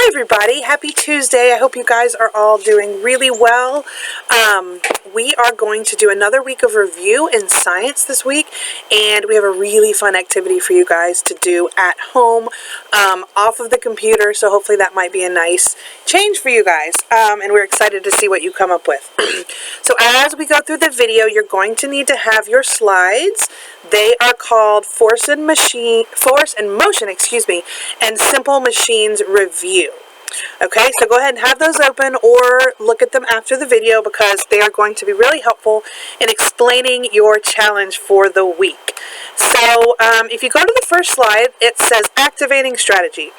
Hi everybody, happy Tuesday. I hope you guys are all doing really well. We are going to do another week of review in science this week, and we have a really fun activity for you guys to do at home off of the computer, so hopefully that might be a nice change for you guys, and we're excited to see what you come up with. So as we go through the video, you're going to need to have your slides. They are called Force and Motion, and Simple Machines Review. Okay, so go ahead and have those open or look at them after the video because they are going to be really helpful in explaining your challenge for the week. So if you go to the first slide, it says activating strategy.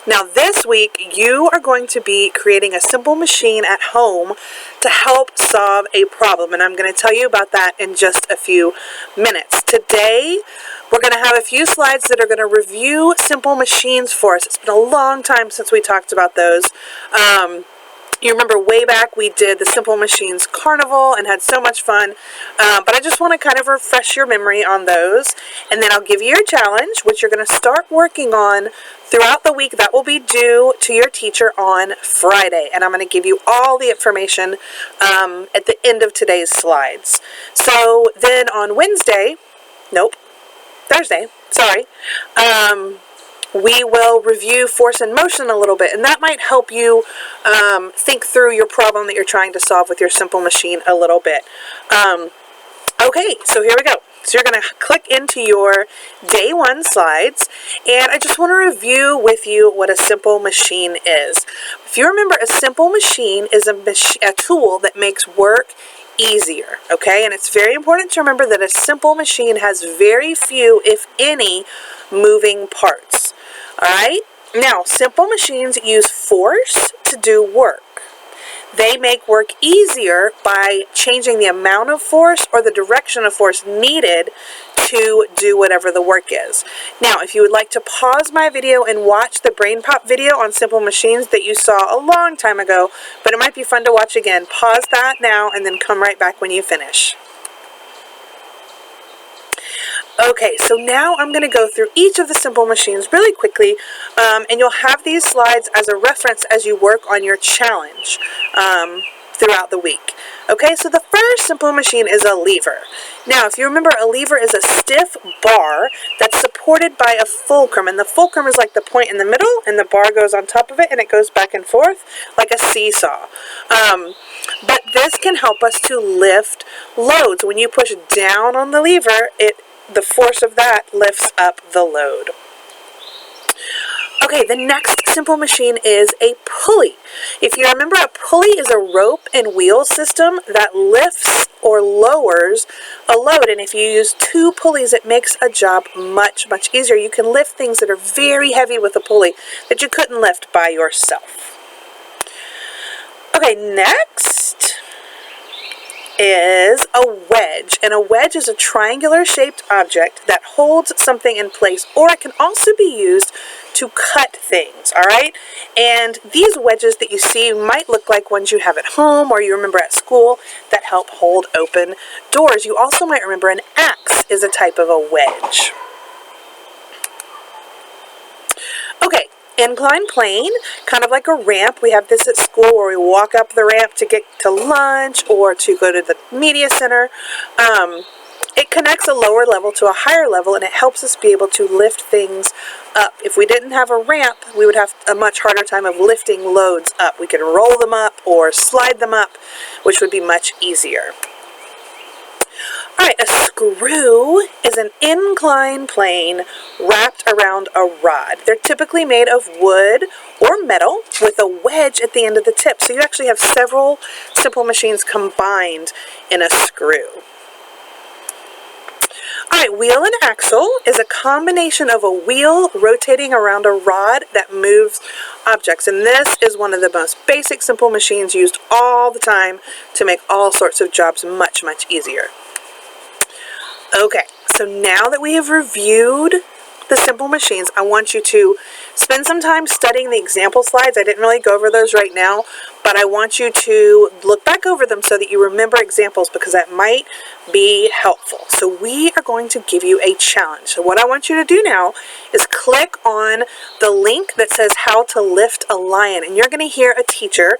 Now this week you are going to be creating a simple machine at home to help solve a problem, and I'm going to tell you about that in just a few minutes. Today we're going to have a few slides that are going to review simple machines for us. It's been a long time since we talked about those. You remember way back we did the Simple Machines Carnival and had so much fun, but I just want to kind of refresh your memory on those, and then I'll give you your challenge, which you're going to start working on throughout the week. That will be due to your teacher on Friday, and I'm going to give you all the information at the end of today's slides. So then on Thursday, we will review force and motion a little bit, and that might help you think through your problem that you're trying to solve with your simple machine a little bit. Okay, so here we go. So you're going to click into your day one slides, and I just want to review with you what a simple machine is. If you remember, a simple machine is a tool that makes work easier, okay? And it's very important to remember that a simple machine has very few, if any, moving parts. All right? Now, simple machines use force to do work. They make work easier by changing the amount of force or the direction of force needed to do whatever the work is. Now, if you would like to pause my video and watch the Brain Pop video on simple machines that you saw a long time ago, but it might be fun to watch again, pause that now and then come right back when you finish. Okay, so now I'm going to go through each of the simple machines really quickly, and you'll have these slides as a reference as you work on your challenge throughout the week. Okay, so the first simple machine is a lever. Now, if you remember, a lever is a stiff bar that's supported by a fulcrum, and the fulcrum is like the point in the middle, and the bar goes on top of it, and it goes back and forth like a seesaw. But this can help us to lift loads. When you push down on the lever, the force of that lifts up the load. Okay, the next simple machine is a pulley. If you remember, a pulley is a rope and wheel system that lifts or lowers a load, and if you use two pulleys, it makes a job much, much easier. You can lift things that are very heavy with a pulley that you couldn't lift by yourself. Okay, next is a wedge, and a wedge is a triangular shaped object that holds something in place, or it can also be used to cut things, all right? And these wedges that you see might look like ones you have at home or you remember at school that help hold open doors. You also might remember an axe is a type of a wedge. Okay, inclined plane, kind of like a ramp. We have this at school where we walk up the ramp to get to lunch or to go to the media center. It connects a lower level to a higher level, and it helps us be able to lift things up. If we didn't have a ramp, we would have a much harder time of lifting loads up. We could roll them up or slide them up, which would be much easier. All right, a screw is an inclined plane wrapped around a rod. They're typically made of wood or metal with a wedge at the end of the tip. So you actually have several simple machines combined in a screw. All right, wheel and axle is a combination of a wheel rotating around a rod that moves objects. And this is one of the most basic simple machines used all the time to make all sorts of jobs much, much easier. Okay, so now that we have reviewed the simple machines, I want you to Spend some time studying the example slides. I didn't really go over those right now, but I want you to look back over them so that you remember examples, because that might be helpful. So we are going to give you a challenge. So what I want you to do now is click on the link that says how to lift a lion, and you're going to hear a teacher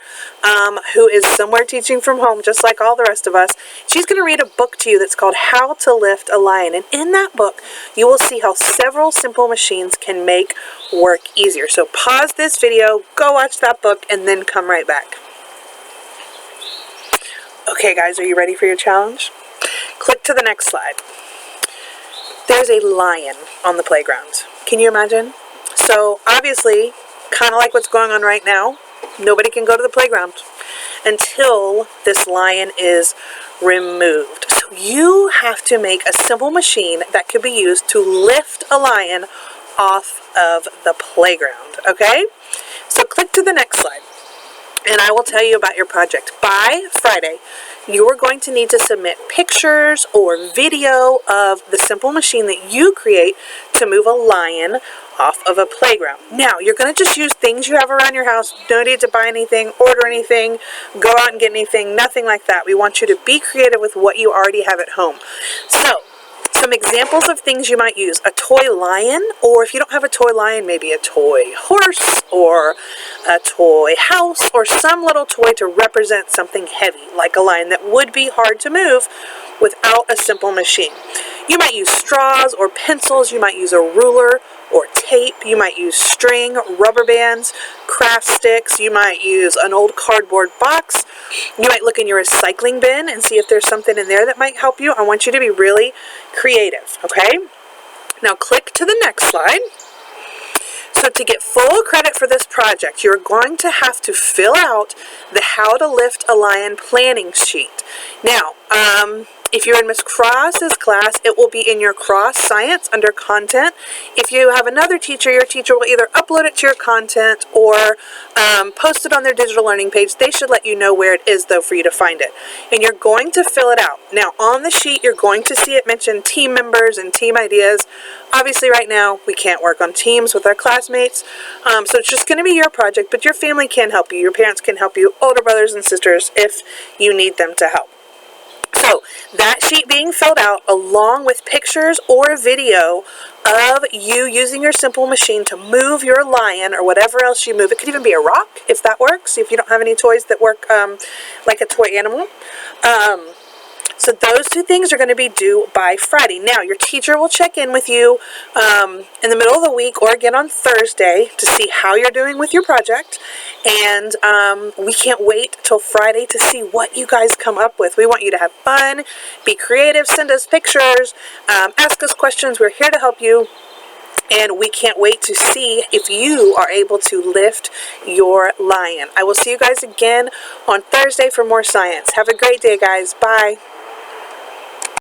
who is somewhere teaching from home just like all the rest of us. She's going to read a book to you that's called How to Lift a Lion, and in that book you will see how several simple machines can make work easier. So pause this video, go watch that book, and then come right back. Okay guys, are you ready for your challenge? Click to the next slide. There's a lion on the playground. Can you imagine? So obviously, kind of like what's going on right now, nobody can go to the playground until this lion is removed. So you have to make a simple machine that could be used to lift a lion off of the playground, okay? So click to the next slide, and I will tell you about your project. By Friday, you are going to need to submit pictures or video of the simple machine that you create to move a lion off of a playground. Now, you're going to just use things you have around your house. No need to buy anything, order anything, go out and get anything, nothing like that. We want you to be creative with what you already have at home. So, some examples of things you might use: a toy lion, or if you don't have a toy lion, maybe a toy horse or a toy house, or some little toy to represent something heavy like a lion that would be hard to move without a simple machine. You might use straws or pencils, you might use a ruler or tape, you might use string, rubber bands, craft sticks, you might use an old cardboard box, you might look in your recycling bin and see if there's something in there that might help you. I want you to be really creative, okay? Now click to the next slide. So to get full credit for this project, you're going to have to fill out the How to Lift a Lion planning sheet. Now, if you're in Miss Cross's class, it will be in your Cross Science under Content. If you have another teacher, your teacher will either upload it to your content or post it on their digital learning page. They should let you know where it is, though, for you to find it. And you're going to fill it out. Now, on the sheet, you're going to see it mention team members and team ideas. Obviously, right now, we can't work on teams with our classmates, so it's just going to be your project, but your family can help you. Your parents can help you, older brothers and sisters, if you need them to help. So that sheet being filled out along with pictures or video of you using your simple machine to move your lion or whatever else you move. It could even be a rock if that works, if you don't have any toys that work like a toy animal. So those two things are going to be due by Friday. Now, your teacher will check in with you in the middle of the week or again on Thursday to see how you're doing with your project. And we can't wait till Friday to see what you guys come up with. We want you to have fun, be creative, send us pictures, ask us questions. We're here to help you. And we can't wait to see if you are able to lift your lion. I will see you guys again on Thursday for more science. Have a great day, guys. Bye.